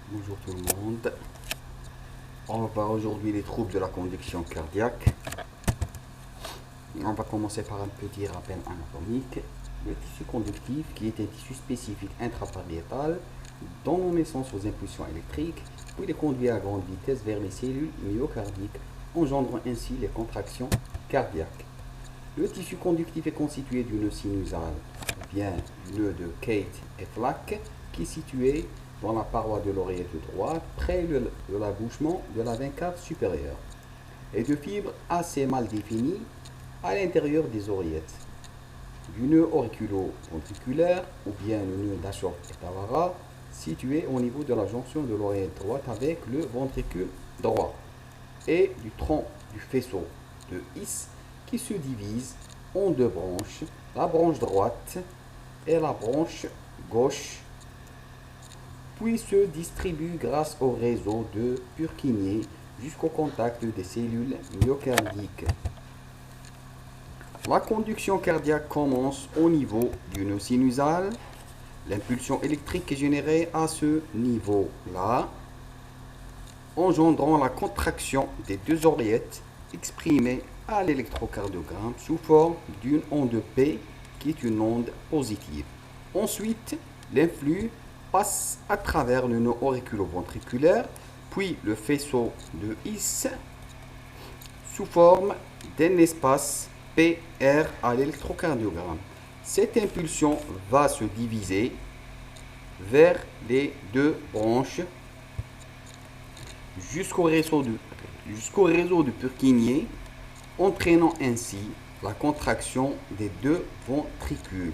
Bonjour tout le monde. On va voir aujourd'hui les troubles de la conduction cardiaque. On va commencer par un petit rappel anatomique. Le tissu conductif, qui est un tissu spécifique intrapariétal, donne naissance aux impulsions électriques, puis les conduit à grande vitesse vers les cellules myocardiques, engendrant ainsi les contractions cardiaques. Le tissu conductif est constitué du nœud sinusal, ou bien du nœud de Kate et Flack, qui est situé dans la paroi de l'oreillette droite, près de l'abouchement de la veine cave supérieure, et de fibres assez mal définies à l'intérieur des oreillettes. Du nœud auriculo-ventriculaire, ou bien le nœud d'Ashok-Tawara, situé au niveau de la jonction de l'oreillette droite avec le ventricule droit, et du tronc du faisceau de His, qui se divise en deux branches, la branche droite et la branche gauche, puis se distribue grâce au réseau de Purkinje jusqu'au contact des cellules myocardiques. La conduction cardiaque commence au niveau du nœud sinusal. L'impulsion électrique est générée à ce niveau-là, engendrant la contraction des deux oreillettes exprimée à l'électrocardiogramme sous forme d'une onde P qui est une onde positive. Ensuite, l'influx passe à travers le nœud auriculo-ventriculaire, puis le faisceau de His sous forme d'un espace PR à l'électrocardiogramme. Cette impulsion va se diviser vers les deux branches jusqu'au réseau de Purkinje, entraînant ainsi la contraction des deux ventricules,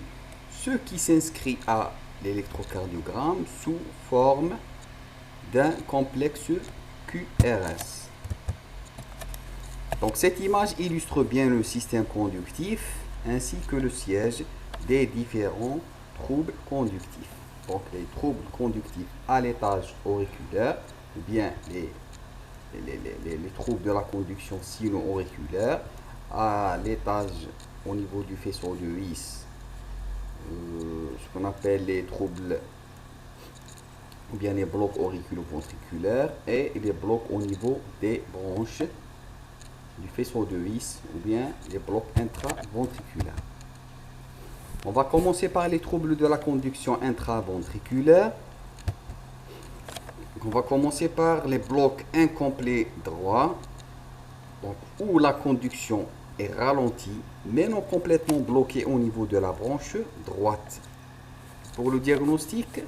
ce qui s'inscrit à l'électrocardiogramme sous forme d'un complexe QRS. Donc cette image illustre bien le système conductif ainsi que le siège des différents troubles conductifs. Donc les troubles conductifs à l'étage auriculaire, ou bien les troubles de la conduction sino-auriculaire à l'étage au niveau du faisceau de His, ce qu'on appelle les troubles ou bien les blocs auriculo-ventriculaires, et les blocs au niveau des branches du faisceau de His ou bien les blocs intraventriculaires. On va commencer par les troubles de la conduction intraventriculaire. On va commencer par les blocs incomplets droits, donc où la conduction est ralentie mais non complètement bloquée au niveau de la branche droite. Pour le diagnostic,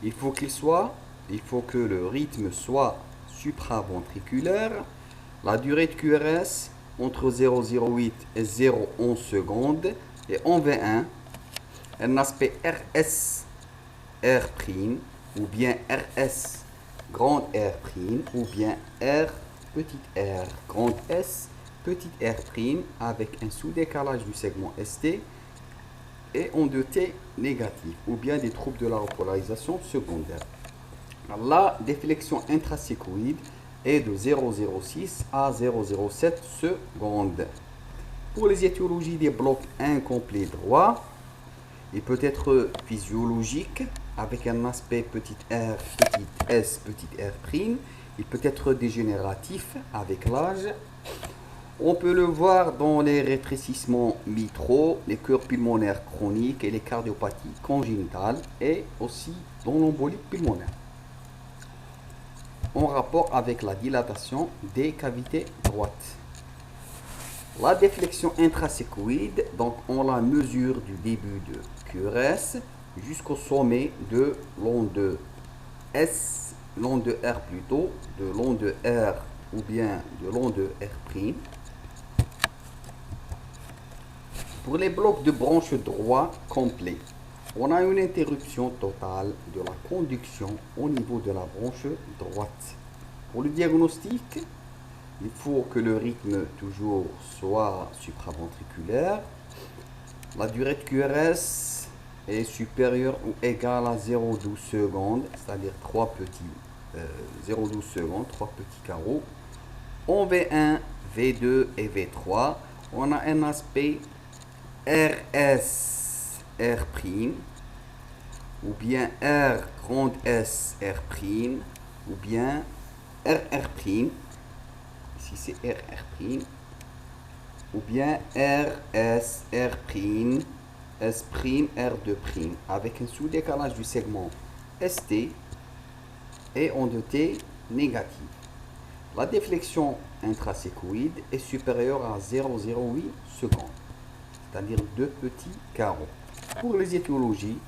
il faut que le rythme soit supraventriculaire, la durée de QRS entre 0,08 et 0,11 secondes, et en V1, un aspect RS R', ou bien RS grand R', ou bien R petit r grand S petit r', avec un sous-décalage du segment ST et en 2T négatif, ou bien des troubles de la repolarisation secondaire. La déflexion intrasécoïde est de 0,06 à 0,07 secondes. Pour les étiologies des blocs incomplets droits, il peut être physiologique avec un aspect petit r, petit s, petit r'. Il peut être dégénératif avec l'âge. On peut le voir dans les rétrécissements mitraux, les cœurs pulmonaires chroniques et les cardiopathies congénitales, et aussi dans l'embolie pulmonaire, en rapport avec la dilatation des cavités droites. La déflexion intrasécoïde, donc on la mesure du début de QRS jusqu'au sommet de l'onde S, l'onde R plutôt, de l'onde R ou bien de l'onde R'. Pour les blocs de branche droit complets, on a une interruption totale de la conduction au niveau de la branche droite. Pour le diagnostic, il faut que le rythme toujours soit supraventriculaire. La durée de QRS est supérieure ou égale à 0,12 secondes, c'est-à-dire 0,12 secondes, 3 petits carreaux. En V1, V2 et V3, on a un aspect RS R', ou bien R grand S R', ou bien RR', ici c'est RR', ou bien RS, R', S', R2', avec un sous-décalage du segment ST et en 2T négatif. La déflexion intrasécoïde est supérieure à 0,08 secondes, c'est-à-dire 2 petits carreaux. Pour les étiologies,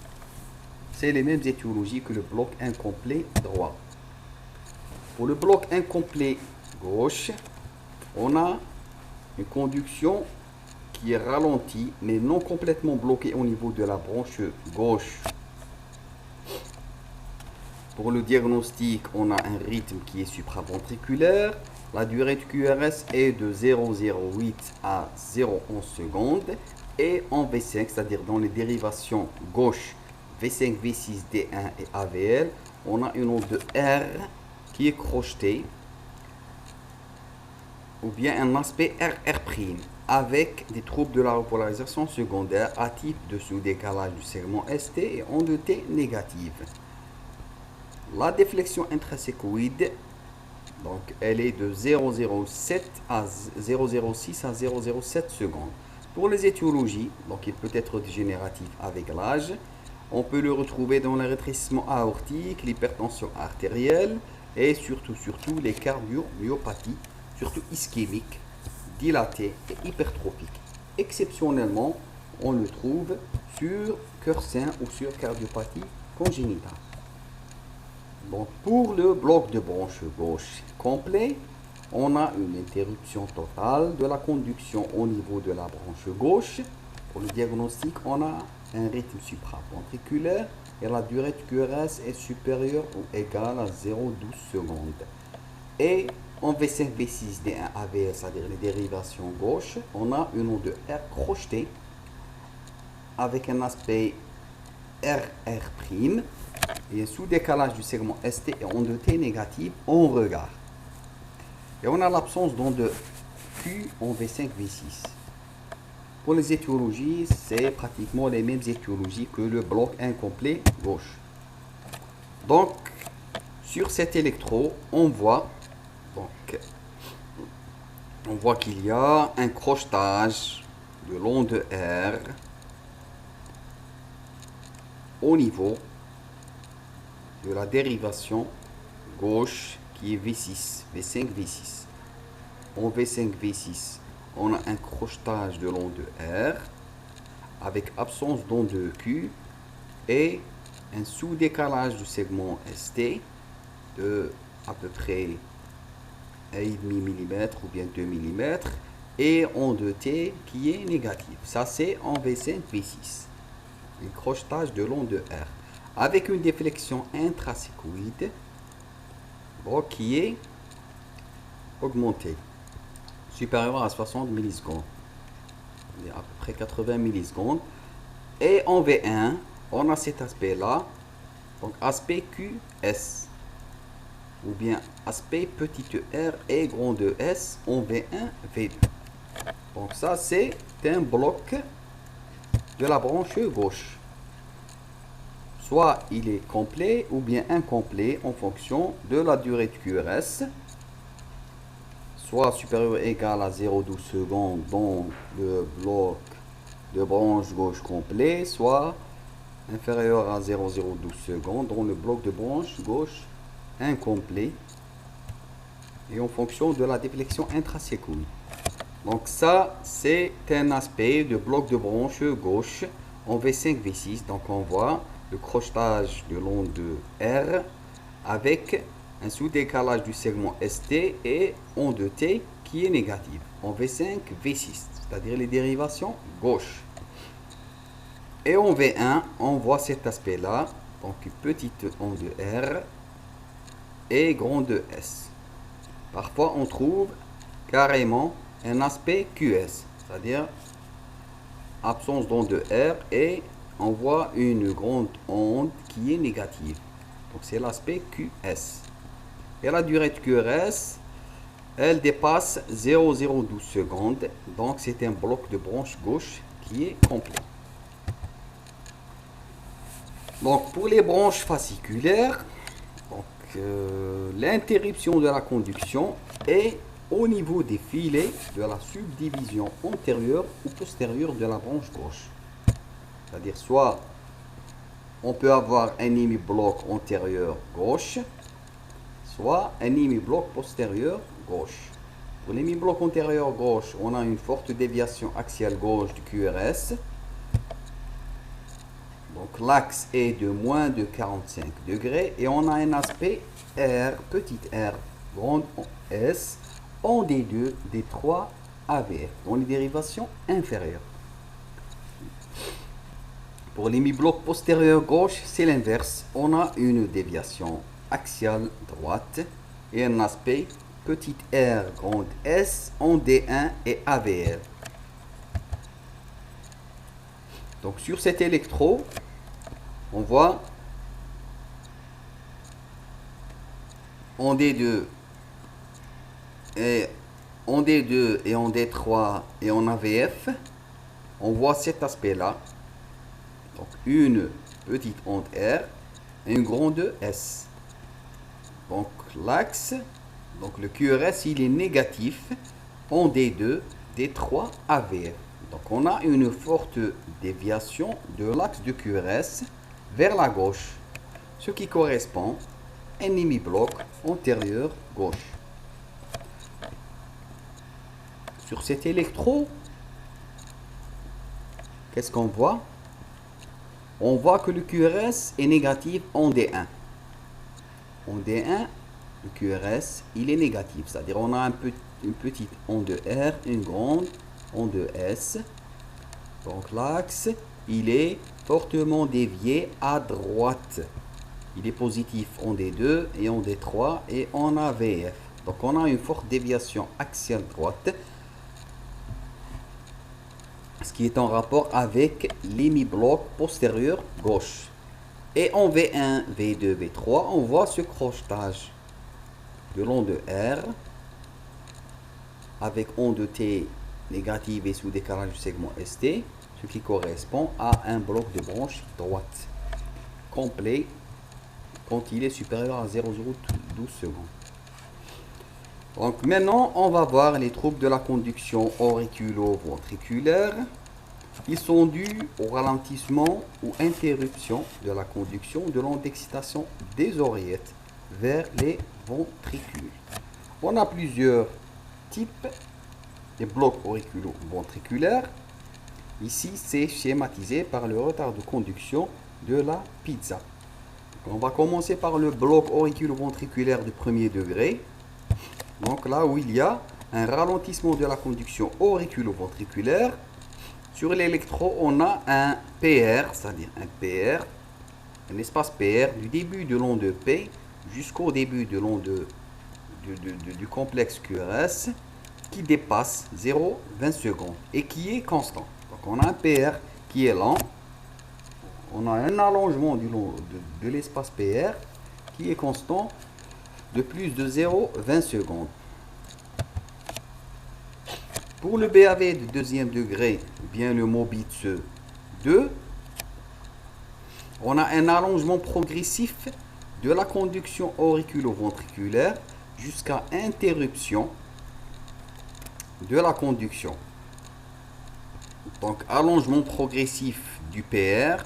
c'est les mêmes étiologies que le bloc incomplet droit. Pour le bloc incomplet gauche, on a une conduction qui est ralentie mais non complètement bloquée au niveau de la branche gauche. Pour le diagnostic, on a un rythme qui est supraventriculaire. La durée de QRS est de 0,08 à 0,11 secondes. Et en V5, c'est-à-dire dans les dérivations gauche, V5, V6, D1 et AVL, on a une onde de R qui est crochetée, ou bien un aspect RR', avec des troubles de la repolarisation secondaire à type de sous-décalage du segment ST et onde T négative. La déflexion intrasécoïde, donc elle est de 0,06 à 0,07 secondes. Pour les étiologies, donc il peut être dégénératif avec l'âge. On peut le retrouver dans le rétrécissement aortique, l'hypertension artérielle et surtout les cardiomyopathies, surtout ischémiques, dilatées et hypertrophiques. Exceptionnellement, on le trouve sur cœur sain ou sur cardiopathie congénitale. Donc pour le bloc de branche gauche complet, on a une interruption totale de la conduction au niveau de la branche gauche. Pour le diagnostic, on a un rythme supraventriculaire et la durée de QRS est supérieure ou égale à 0,12 secondes. Et en V5, V6, D1, AVL, c'est-à-dire les dérivations gauche, on a une onde de R crochetée avec un aspect RR', et un sous-décalage du segment ST et onde T négative en regard. Et on a l'absence d'onde Q en V5, V6. Pour les étiologies, c'est pratiquement les mêmes étiologies que le bloc incomplet gauche. Donc, sur cet électro, on voit qu'il y a un crochetage de l'onde R au niveau de la dérivation gauche qui est V6, V5, V6. En V5, V6, on a un crochetage de l'onde R avec absence d'onde Q et un sous-décalage du segment ST de à peu près 1,5 mm ou bien 2 mm et onde T qui est négative. Ça c'est en V5, V6. Un crochetage de l'onde R avec une déflexion intrasécoïde qui est augmentée, supérieure à 60 millisecondes, à peu près 80 millisecondes. Et en V1, on a cet aspect-là, donc aspect QS, ou bien aspect petit r et grand S en V1, V2. Donc ça, c'est un bloc de la branche gauche. Soit il est complet ou bien incomplet en fonction de la durée de QRS, soit supérieur ou égal à 0,12 secondes dans le bloc de branche gauche complet, soit inférieur à 0,012 secondes dans le bloc de branche gauche incomplet, et en fonction de la déflexion intrasécoïde. Donc ça, c'est un aspect de bloc de branche gauche en V5, V6. Donc on voit le crochetage de l'onde de R avec un sous-décalage du segment ST et onde T qui est négative en V5, V6, c'est-à-dire les dérivations gauche. Et en V1, on voit cet aspect-là, donc petite onde R et grande S. Parfois, on trouve carrément un aspect QS, c'est-à-dire absence d'onde R et on voit une grande onde qui est négative. Donc c'est l'aspect QS. Et la durée de QRS, elle dépasse 0,012 secondes. Donc c'est un bloc de branche gauche qui est complet. Donc pour les branches fasciculaires, donc, l'interruption de la conduction est au niveau des filets de la subdivision antérieure ou postérieure de la branche gauche. C'est-à-dire soit on peut avoir un hémibloc antérieur gauche, soit un hémibloc postérieur gauche. Pour l'hémibloc antérieur gauche, on a une forte déviation axiale gauche du QRS. Donc l'axe est de moins de 45 degrés et on a un aspect R, petit r, grande S, en D2, D3, AVF, dans les dérivations inférieures. Pour l'hémibloc postérieur gauche, c'est l'inverse. On a une déviation axiale droite et un aspect petit r, grande S, en D1 et AVF. Donc sur cet électro, on voit en D2 et en D3 et en AVF, on voit cet aspect-là. Donc une petite onde R et une grande S. Donc l'axe, donc le QRS, il est négatif en D2, D3, AVF. Donc on a une forte déviation de l'axe de QRS vers la gauche, ce qui correspond à un hémibloc antérieur gauche. Sur cet électro, qu'est-ce qu'on voit? On voit que le QRS est négatif en D1. En D1, le QRS, il est négatif. C'est-à-dire on a une petite onde R, une grande onde S. Donc l'axe, il est fortement dévié à droite. Il est positif en D2 et en D3 et en AVF. Donc on a une forte déviation axiale droite, ce qui est en rapport avec l'hémibloc postérieur gauche. Et en V1, V2, V3, on voit ce crochetage de l'onde R avec onde T négative et sous décalage du segment ST, ce qui correspond à un bloc de branche droite complet quand il est supérieur à 0,012 secondes. Donc maintenant, on va voir les troubles de la conduction auriculo-ventriculaire. Ils sont dus au ralentissement ou interruption de la conduction de l'onde d'excitation des oreillettes vers les ventricules. On a plusieurs types de blocs auriculo-ventriculaires. Ici, c'est schématisé par le retard de conduction de la pizza. Donc, on va commencer par le bloc auriculo-ventriculaire de premier degré. Donc là où il y a un ralentissement de la conduction auriculo-ventriculaire, sur l'électro, on a un PR, c'est-à-dire un PR, un espace PR du début de l'onde P jusqu'au début de l'onde du complexe QRS qui dépasse 0,20 secondes et qui est constant. Donc on a un PR qui est lent, on a un allongement de l'espace PR qui est constant de plus de 0,20 secondes. Pour le BAV de deuxième degré, bien le Mobitz 2, on a un allongement progressif de la conduction auriculo-ventriculaire jusqu'à interruption de la conduction. Donc allongement progressif du PR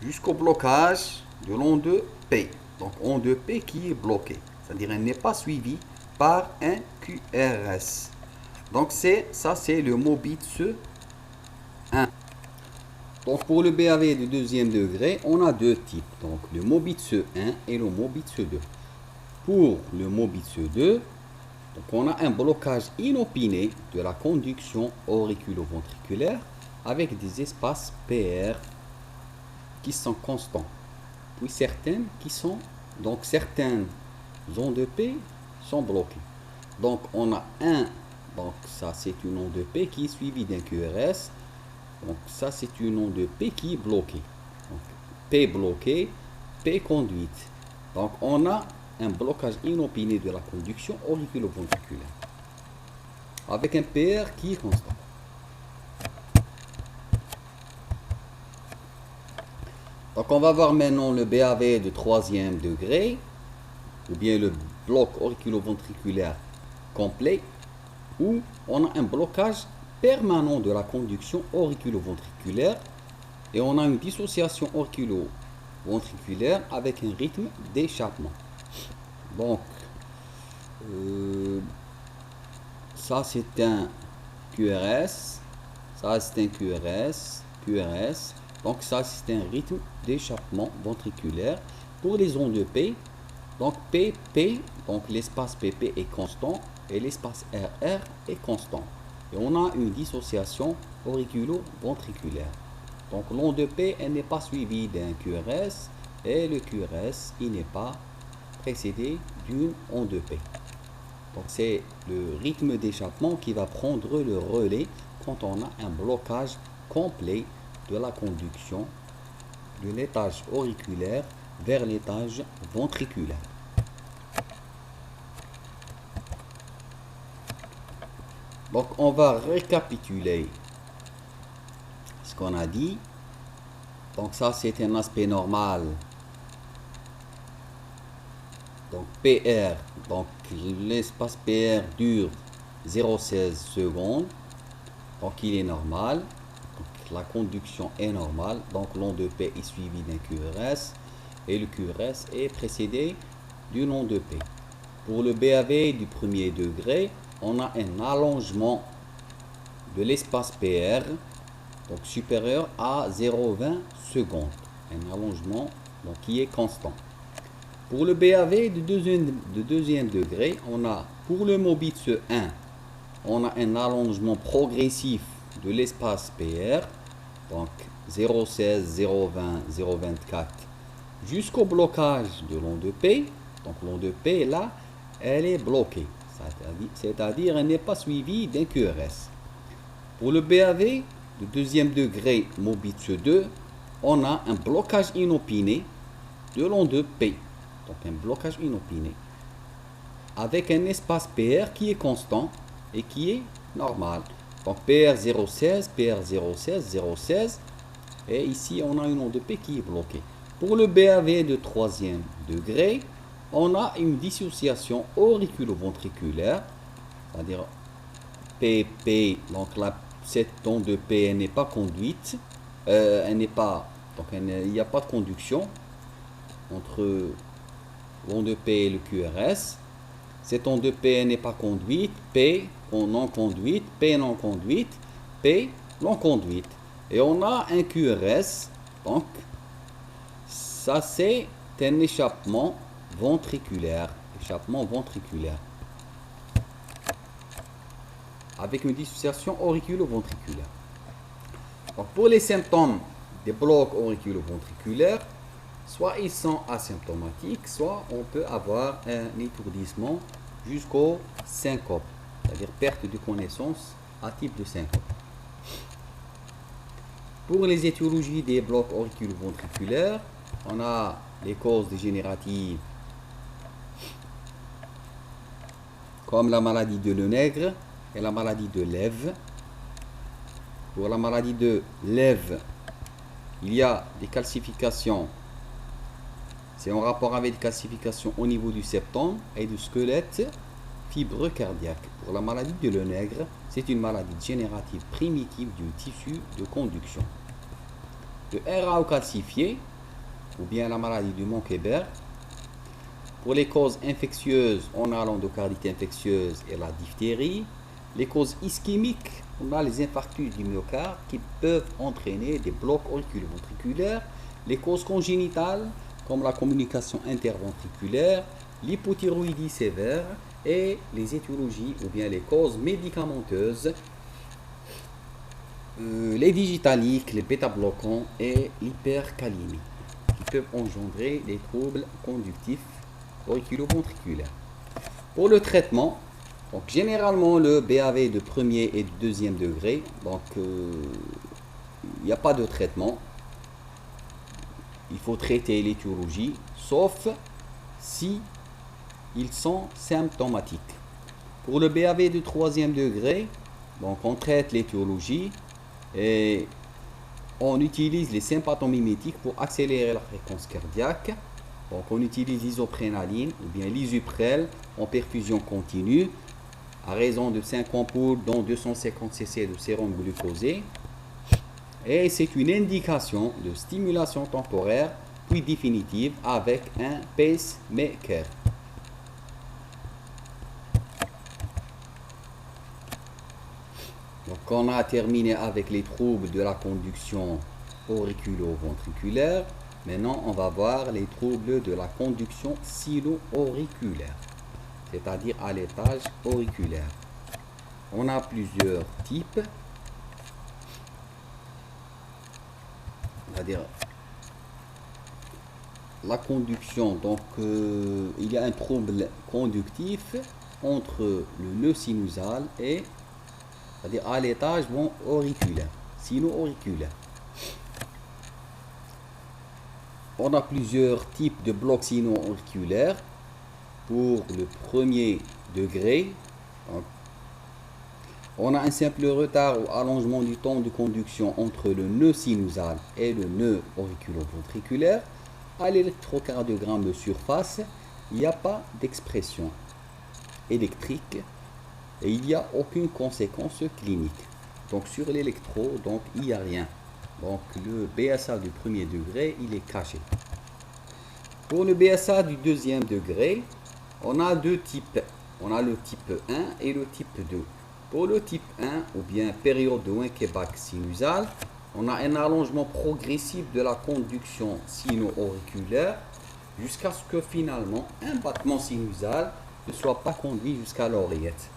jusqu'au blocage de l'onde P. Donc onde P qui est bloquée, c'est-à-dire elle n'est pas suivie par un QRS. Donc ça c'est le Mobitz 1. Donc pour le BAV de deuxième degré, on a deux types. Donc le Mobitz 1 et le Mobitz 2. Pour le Mobitz 2, donc on a un blocage inopiné de la conduction auriculo-ventriculaire avec des espaces PR qui sont constants. Puis certaines ondes P sont bloquées. Donc on a donc ça c'est une onde P qui est suivie d'un QRS. Donc ça c'est une onde P qui est bloquée. Donc, P bloqué, P conduite. Donc on a un blocage inopiné de la conduction auriculo-ventriculaire avec un PR qui est constant. Donc on va voir maintenant le BAV de troisième degré, ou bien le bloc auriculoventriculaire complet, où on a un blocage permanent de la conduction auriculoventriculaire et on a une dissociation auriculoventriculaire avec un rythme d'échappement. Donc, ça c'est un QRS, ça c'est un QRS. Donc ça c'est un rythme d'échappement ventriculaire. Pour les ondes de P, donc PP, donc l'espace PP est constant et l'espace RR est constant. Et on a une dissociation auriculo-ventriculaire. Donc l'onde de P, elle n'est pas suivie d'un QRS et le QRS, il n'est pas précédé d'une onde de P. Donc c'est le rythme d'échappement qui va prendre le relais quand on a un blocage complet de la conduction de l'étage auriculaire vers l'étage ventriculaire. Donc on va récapituler ce qu'on a dit. Donc ça c'est un aspect normal. Donc PR, donc l'espace PR dure 0,16 secondes. Donc il est normal. Donc, la conduction est normale. Donc l'onde de P est suivie d'un QRS. Et le QRS est précédé d'une onde de P. Pour le BAV du premier degré, on a un allongement de l'espace PR, donc supérieur à 0,20 secondes. Un allongement donc, qui est constant. Pour le BAV de deuxième degré, on a pour le Mobitz 1, on a un allongement progressif de l'espace PR, donc 0,16, 0,20, 0,24, jusqu'au blocage de l'onde de P. Donc l'onde de P, là, elle est bloquée, c'est-à-dire elle n'est pas suivie d'un QRS. Pour le BAV de deuxième degré Mobitz 2, on a un blocage inopiné de l'onde de P. Donc un blocage inopiné avec un espace PR qui est constant et qui est normal. Donc PR 0,16, PR 0,16, 0,16 et ici on a une onde de P qui est bloquée. Pour le BAV de troisième degré, on a une dissociation auriculoventriculaire, c'est-à-dire PP, donc là, cette onde de P n'est pas conduite, elle n'est pas, donc il n'y a pas de conduction entre l'onde de P et le QRS. Cette onde de P n'est pas conduite, P non conduite, P non conduite, P non conduite. Et on a un QRS, donc ça c'est un échappement ventriculaire, avec une dissociation auriculoventriculaire. Donc pour les symptômes des blocs auriculoventriculaires, soit ils sont asymptomatiques, soit on peut avoir un étourdissement jusqu'au syncope, c'est-à-dire perte de connaissance à type de syncope. Pour les étiologies des blocs auriculoventriculaires, on a les causes dégénératives comme la maladie de Lenègre et la maladie de Lève. Pour la maladie de Lève, il y a des calcifications. C'est en rapport avec des calcifications au niveau du septum et du squelette fibreux cardiaque. Pour la maladie de Lenègre, c'est une maladie dégénérative primitive du tissu de conduction. Le RAO calcifié, ou bien la maladie du Monckeberg. Pour les causes infectieuses, on a l'endocardite infectieuse et la diphtérie. Les causes ischémiques, on a les infarctus du myocarde qui peuvent entraîner des blocs auriculoventriculaires. Les causes congénitales, comme la communication interventriculaire, l'hypothyroïdie sévère et les étiologies ou bien les causes médicamenteuses, les digitaliques, les bêta-bloquants et l'hypercalémie qui peuvent engendrer des troubles conductifs auriculoventriculaires. Pour le traitement, donc généralement le BAV de premier et de deuxième degré, donc il n'y a pas de traitement. Il faut traiter l'étiologie, sauf si ils sont symptomatiques. Pour le BAV de troisième degré, donc on traite l'étiologie et on utilise les sympathomimétiques pour accélérer la fréquence cardiaque. Donc on utilise l'isoprénaline ou bien l'isuprel en perfusion continue à raison de 5 ampoules dont 250 cc de sérum glucosé. Et c'est une indication de stimulation temporaire puis définitive avec un pacemaker. Donc on a terminé avec les troubles de la conduction auriculo-ventriculaire. Maintenant, on va voir les troubles de la conduction sino-auriculaire, c'est-à-dire à l'étage auriculaire. On a plusieurs types. C'est-à-dire la conduction, donc il y a un trouble conductif entre le nœud sinusal et, c'est-à-dire à l'étage auriculaire, sino-auriculaire. On a plusieurs types de blocs sino-auriculaires. Pour le premier degré, on a un simple retard ou allongement du temps de conduction entre le nœud sinusal et le nœud auriculo-ventriculaire. À l'électrocardiogramme de surface, il n'y a pas d'expression électrique et il n'y a aucune conséquence clinique. Donc sur l'électro, donc il n'y a rien. Donc le BSA du premier degré, il est caché. Pour le BSA du deuxième degré, on a deux types. On a le type 1 et le type 2. Pour le type 1, ou bien période de Wenckebach sinusale, on a un allongement progressif de la conduction sino-auriculaire jusqu'à ce que finalement un battement sinusal ne soit pas conduit jusqu'à l'oreillette,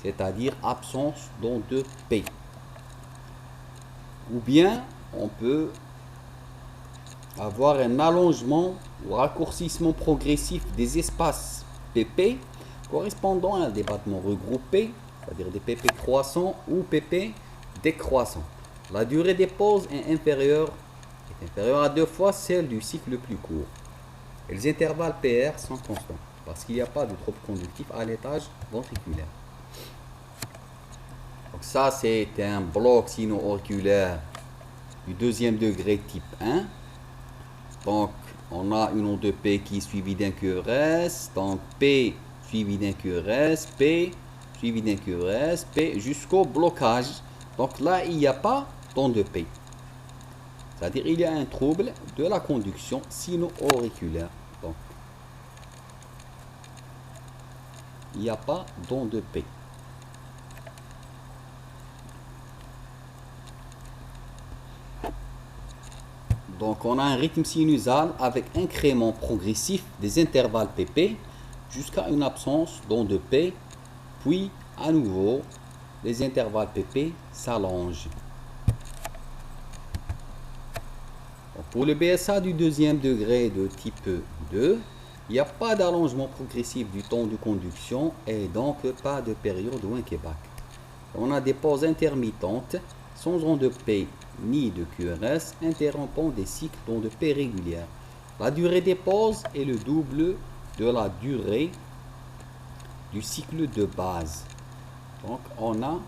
c'est-à-dire absence d'onde de P. Ou bien on peut avoir un allongement ou raccourcissement progressif des espaces PP correspondant à des battements regroupés, c'est-à-dire des PP croissants ou PP décroissants. La durée des pauses est inférieure à 2 fois celle du cycle le plus court. Et les intervalles PR sont constants parce qu'il n'y a pas de trouble conductif à l'étage ventriculaire. Donc ça, c'est un bloc sino-auriculaire du deuxième degré type 1. Donc, on a une onde de P qui est suivie d'un QRS. Donc, P suivi d'un QRS, P suivi d'un QRS, P jusqu'au blocage. Donc là, il n'y a pas d'onde de P. C'est-à-dire il y a un trouble de la conduction sino-auriculaire. Donc, il n'y a pas d'onde de P. Donc on a un rythme sinusal avec incrément progressif des intervalles PP jusqu'à une absence d'onde de P, puis à nouveau les intervalles PP s'allongent. Pour le BSA du deuxième degré de type 2, il n'y a pas d'allongement progressif du temps de conduction et donc pas de période de Wenckebach. On a des pauses intermittentes sans onde de P ni de QRS interrompant des cycles d'onde de P régulières. La durée des pauses est le double de la durée du cycle de base. Donc on a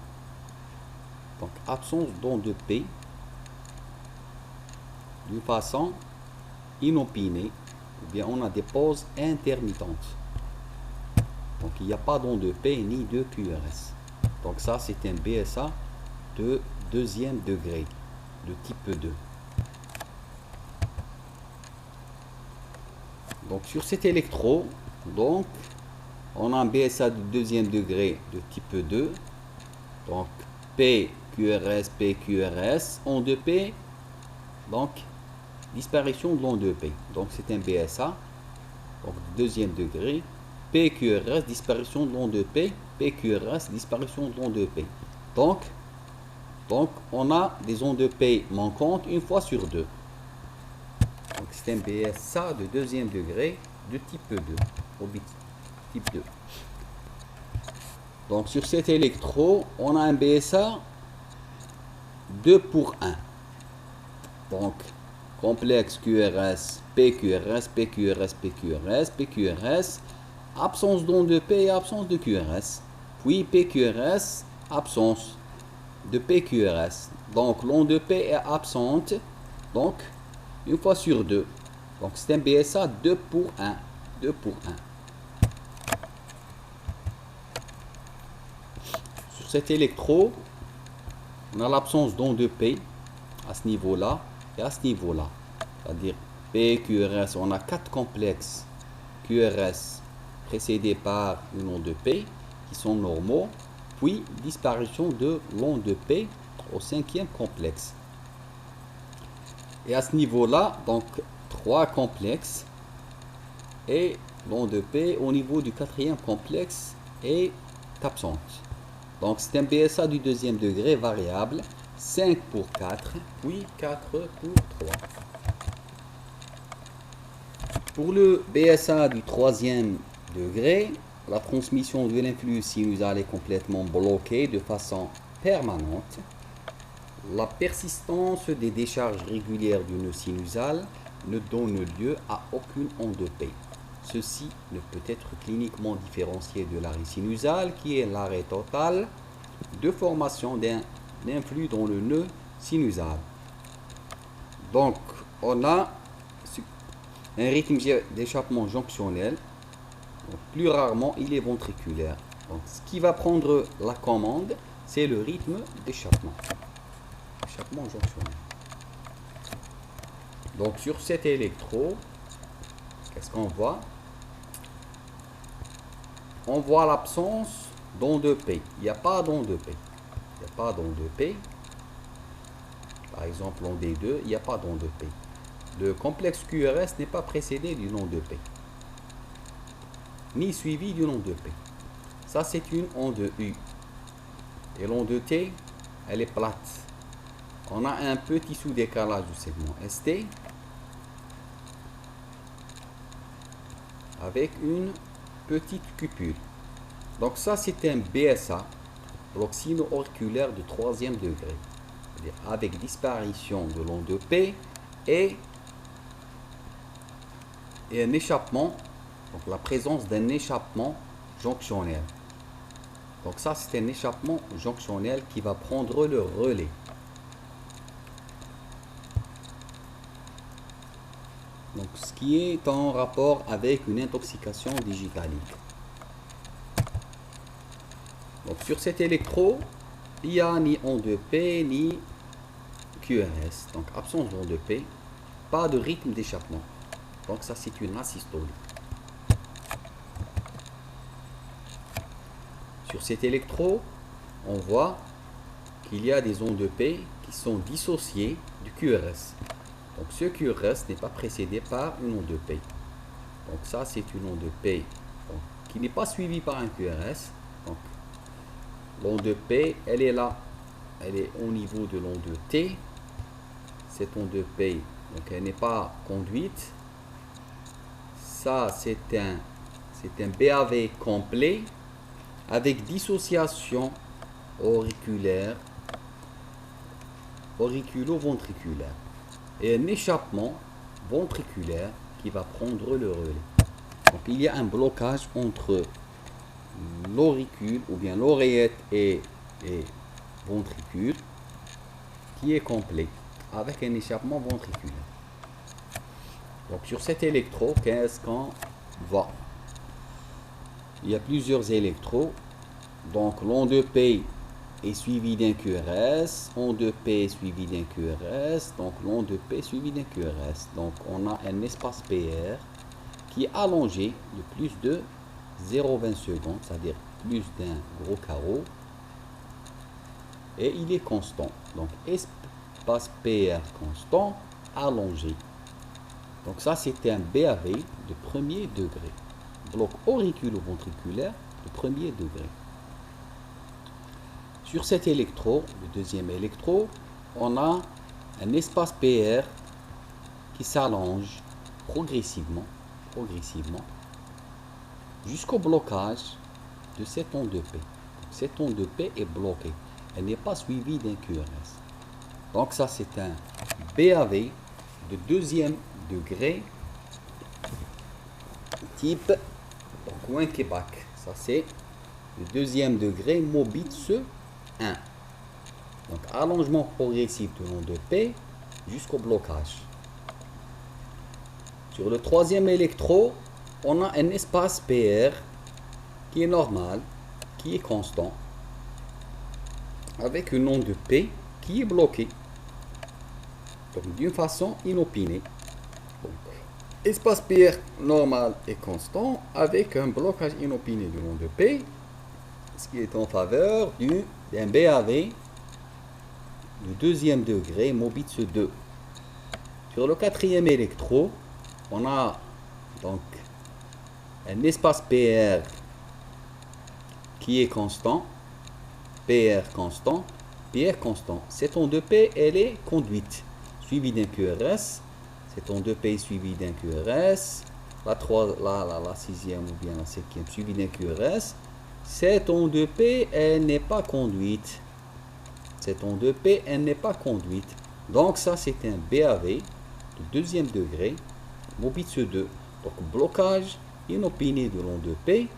absence d'onde de P d'une façon inopinée, ou bien on a des pauses intermittentes. Donc il n'y a pas d'onde de P ni de QRS. Donc ça c'est un BSA de deuxième degré, de type 2. Donc sur cet électro, donc on a un BSA de deuxième degré de type 2. Donc P, QRS, P, QRS, onde de P, donc disparition de l'onde de P. Donc c'est un BSA, donc deuxième degré. P, QRS, disparition de l'onde de P, P, QRS, disparition de l'onde de P. Donc on a des ondes de P manquantes une fois sur deux. Donc c'est un BSA de deuxième degré de type 2, type 2. Donc sur cet électro, on a un BSA 2 pour 1. Donc complexe QRS, PQRS, PQRS, PQRS, PQRS, absence d'onde de P et absence de QRS. Puis PQRS, absence de PQRS. Donc l'onde de P est absente. Donc une fois sur 2. Donc c'est un BSA 2 pour 1. 2 pour 1. Sur cet électro, on a l'absence d'onde de P à ce niveau-là et à ce niveau-là. C'est-à-dire P, QRS, on a 4 complexes QRS précédés par une onde de P qui sont normaux, puis disparition de l'onde de P au 5e complexe. Et à ce niveau-là, donc 3 complexes et l'onde de P au niveau du 4e complexe est absente. Donc c'est un BSA du 2e degré variable, 5 pour 4, puis 4 pour 3. Pour le BSA du 3e degré, la transmission de l'influx sinusal est complètement bloquée de façon permanente. La persistance des décharges régulières du nœud sinusal ne donne lieu à aucune onde de P. Ceci ne peut être cliniquement différencié de l'arrêt sinusal, qui est l'arrêt total de formation d'un influx dans le nœud sinusal. Donc, on a un rythme d'échappement jonctionnel. Donc, plus rarement, il est ventriculaire. Donc, ce qui va prendre la commande, c'est le rythme d'échappement. Échappement jonctionnel. Donc, sur cet électro, qu'est-ce qu'on voit? On voit l'absence d'onde de P. Il n'y a pas d'onde de P. Il n'y a pas d'onde de P. Par exemple, en D2, il n'y a pas d'onde de P. Le complexe QRS n'est pas précédé d'une onde de P, ni suivi d'une onde de P. Ça, c'est une onde U. Et l'onde T, elle est plate. On a un petit sous-décalage du segment ST avec une petite cupule. Donc ça, c'est un BSA, bloc sino-auriculaire de 3e degré, avec disparition de l'onde de P et un échappement, donc la présence d'un échappement jonctionnel. Donc ça, c'est un échappement jonctionnel qui va prendre le relais. Donc ce qui est en rapport avec une intoxication digitalique. Donc sur cet électro, il n'y a ni onde de P ni QRS. Donc absence d'onde de P, pas de rythme d'échappement. Donc ça, c'est une asystolie. Sur cet électro, on voit qu'il y a des ondes de P qui sont dissociées du QRS. Donc ce QRS n'est pas précédé par une onde de P. Donc ça, c'est une onde de P qui n'est pas suivie par un QRS. Donc l'onde de P, elle est là. Elle est au niveau de l'onde de T. Cette onde de P, donc elle n'est pas conduite. Ça, c'est un BAV complet avec dissociation auriculaire, auriculo-ventriculaire et un échappement ventriculaire qui va prendre le relais. Donc il y a un blocage entre l'auricule ou bien l'oreillette et ventricule qui est complet avec un échappement ventriculaire. Donc sur cet électro, qu'est-ce qu'on voit? Il y a plusieurs électros. Donc l'onde de P est suivie d'un QRS, onde de P suivie d'un QRS, donc l'onde de P suivie d'un QRS. Donc on a un espace PR qui est allongé de plus de 0,20 secondes, c'est-à-dire plus d'un gros carreau, et il est constant. Donc espace PR constant allongé. Donc ça, c'était un BAV de premier degré. Bloc auriculo-ventriculaire de premier degré. Sur cet électro, le deuxième électro, on a un espace PR qui s'allonge progressivement jusqu'au blocage de cette onde de P. Cette onde de P est bloquée. Elle n'est pas suivie d'un QRS. Donc ça, c'est un BAV de deuxième degré type Wenckebach. Ça, c'est le deuxième degré Mobitz 1. Donc, allongement progressif du long de P jusqu'au blocage. Sur le troisième électrode, on a un espace PR qui est normal, qui est constant, avec une onde de P qui est bloquée. Donc, d'une façon inopinée. Donc, espace PR normal et constant avec un blocage inopiné du long de P, ce qui est en faveur d'un BAV du deuxième degré Mobitz 2. Sur le quatrième électrode, on a donc un espace PR qui est constant, PR constant, PR constant. Cette onde de P, elle est conduite, suivie d'un QRS. Cette onde de P suivie d'un QRS. La sixième ou bien la cinquième suivie d'un QRS. Cette onde de P, elle n'est pas conduite. Cette onde de P, elle n'est pas conduite. Donc ça, c'est un BAV de deuxième degré, Mobitz 2. Donc blocage inopiné de l'onde de P.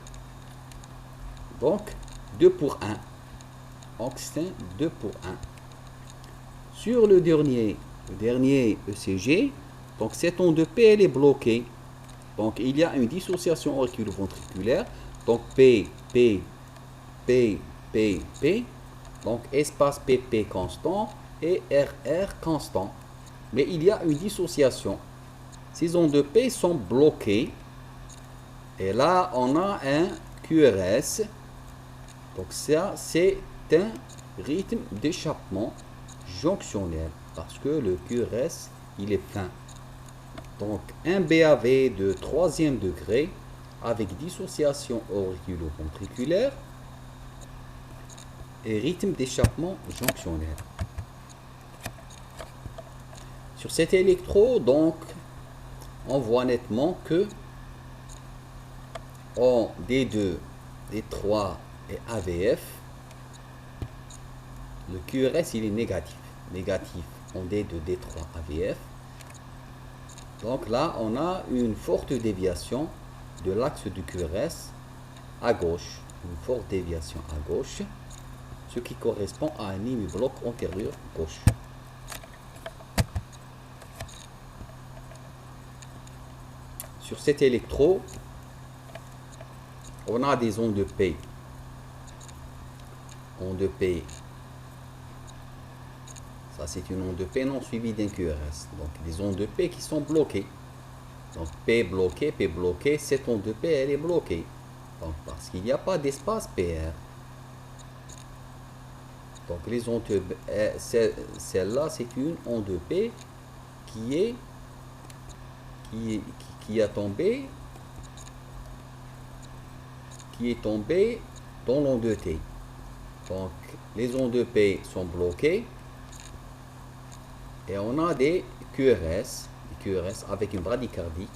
Donc 2 pour 1. Donc c'est un 2 pour 1. Sur le dernier ECG, donc cette onde de P, elle est bloquée. Donc il y a une dissociation auriculo-ventriculaire. Donc P, P, P, P, P. Donc espace PP constant et RR constant. Mais il y a une dissociation. Ces ondes de P sont bloquées. Et là, on a un QRS. Donc ça, c'est un rythme d'échappement jonctionnel. Parce que le QRS, il est fin. Donc un BAV de troisième degré avec dissociation auriculo-ventriculaire et rythme d'échappement jonctionnel. Sur cet électrode, donc, on voit nettement que en D2, D3 et AVF, le QRS il est négatif. Négatif en D2, D3, AVF. Donc là, on a une forte déviation de l'axe du QRS à gauche. Une forte déviation à gauche, ce qui correspond à un hémibloc antérieur gauche. Sur cet électrode, on a des ondes de P. Onde de P. Ça, c'est une onde de P non suivie d'un QRS. Donc, des ondes de P qui sont bloquées. Donc, P bloqué. Cette onde de P, elle est bloquée. Donc, parce qu'il n'y a pas d'espace PR. Donc, les ondes de celle-là, c'est une onde de P qui est tombée dans l'onde de T. Donc, les ondes de P sont bloquées. Et on a des QRS avec une bradycardie,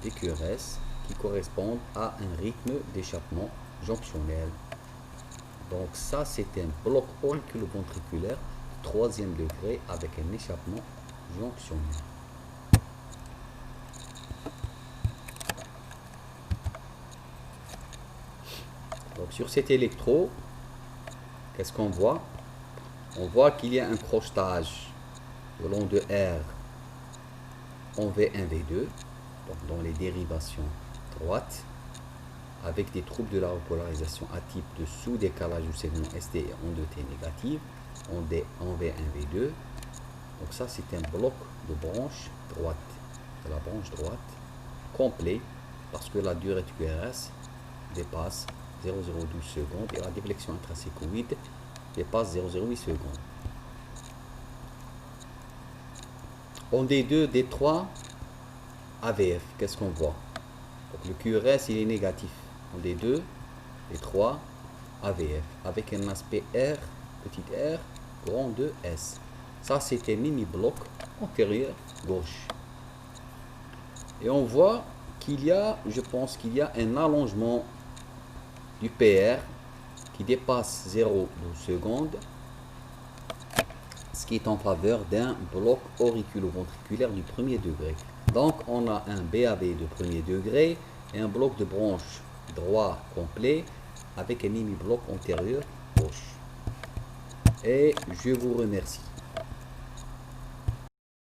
des QRS qui correspondent à un rythme d'échappement jonctionnel. Donc ça, c'est un bloc auriculo-ventriculaire troisième degré avec un échappement jonctionnel. Donc sur cet électrode, qu'est-ce qu'on voit? On voit qu'il y a un crochetage le long de R en V1, V2, donc dans les dérivations droites, avec des troubles de la repolarisation à type de sous-décalage du segment ST et onde T négative, en V1, V2. Donc ça, c'est un bloc de branche droite, de la branche droite, complet, parce que la durée de QRS dépasse 0,012 secondes et la déflexion intrasécoïde dépasse 0,08 secondes. En D2, D3, AVF, qu'est-ce qu'on voit? Donc le QRS, il est négatif. En D2, D3, AVF, avec un aspect R, petit r, grand 2S. Ça, c'est un mini-bloc antérieur gauche. Et on voit qu'il y a, je pense qu'il y a un allongement du PR qui dépasse 0,12 secondes, ce qui est en faveur d'un bloc auriculo-ventriculaire du premier degré. Donc on a un BAV de premier degré et un bloc de branche droit complet avec un mini-bloc antérieur gauche. et je vous remercie.